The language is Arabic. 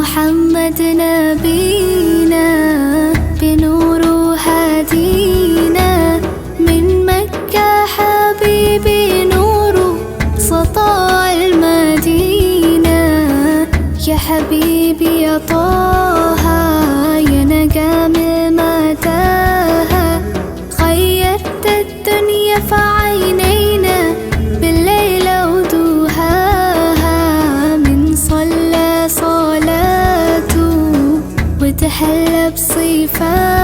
محمد نبينا بنور هدينا من مكة حبيبي نور سطاع المدينة. يا حبيبي يا طه يا نجم متاهة غيرت الدنيا في عينينا بالليل ودوهاها. من صلى صلاته وتحلى بصفاته